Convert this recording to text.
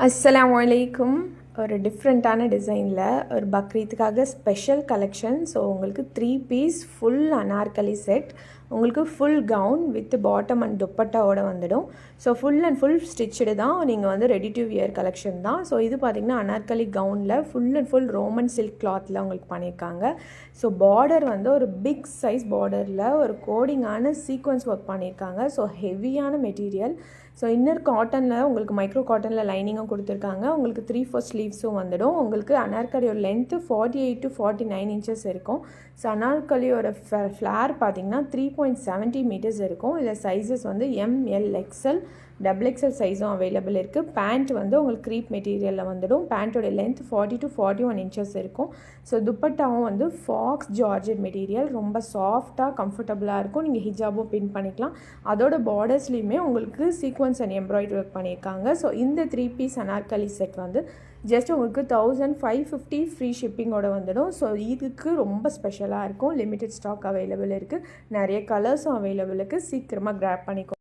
அஸ்ஸலாமு அலைக்கும். ஒரு டிஃப்ரெண்ட்டான டிசைனில் ஒரு பக்ரீத்துக்காக ஸ்பெஷல் கலெக்ஷன். ஸோ உங்களுக்கு 3 பீஸ் ஃபுல் அனார்கலி செட், உங்களுக்கு full gown with bottom and துப்பட்டாவோட வந்துடும். So full and full stitched தான். நீங்கள் வந்து ரெடி டு வியர் கலெக்ஷன் தான். ஸோ இது பார்த்திங்கன்னா அனார்கலி கவுனில் full and full Roman silk கிளாத்தில் உங்களுக்கு பண்ணியிருக்காங்க. ஸோ பார்டர் வந்து ஒரு பிக் சைஸ் பார்டரில் ஒரு கோடிங்கான சீக்வன்ஸ் ஒர்க் பண்ணியிருக்காங்க. ஸோ ஹெவியான மெட்டீரியல். ஸோ இன்னர் காட்டனில் உங்களுக்கு மைக்ரோ காட்டனில் லைனிங்கும் கொடுத்துருக்காங்க. உங்களுக்கு 3/4 ஸ்லீவ்ஸும் வந்துடும். உங்களுக்கு அனார்கலியோட லென்த்து 48 to 49 இன்ச்சஸ் இருக்கும். ஸோ அனார்கலியோட ஃப்ளார் பார்த்திங்கன்னா 3.70 மீட்டர்ஸ் இருக்கும். இதில் சைஸஸ் வந்து ML XL XXL சைஸும் அவைலபிள் இருக்குது. பேண்ட் வந்து உங்களுக்கு க்ரீப் மெட்டீரியலில் வந்துடும். பேண்ட்டோட லென்த் 40 to 41 இன்ச்சஸ் இருக்கும். ஸோ துப்பட்டாவும் வந்து ஃபாக்ஸ் ஜார்ஜெட் மெட்டீரியல், ரொம்ப சாஃப்டாக கம்ஃபர்டபுளாக இருக்கும். நீங்கள் ஹிஜாபும் பின் பண்ணிக்கலாம். அதோட பார்டர்ஸ்லேயுமே உங்களுக்கு சீக்வன்ஸ் அண்ட் எம்ப்ராய்டரி ஒர்க் பண்ணியிருக்காங்க. ஸோ இந்த 3 பீஸ் அனார்கலி செட் வந்து ஜஸ்ட் உங்களுக்கு 1550 ஃப்ரீ ஷிப்பிங்கோட வந்துடும். ஸோ இதுக்கு ரொம்ப ஸ்பெஷலாக இருக்கும். லிமிடெட் ஸ்டாக் அவைலபிள் இருக்குது. நிறைய கலர்ஸும் அவைலபிள் இருக்குது. சீக்கிரமாக கிராப் பண்ணிக்கோ.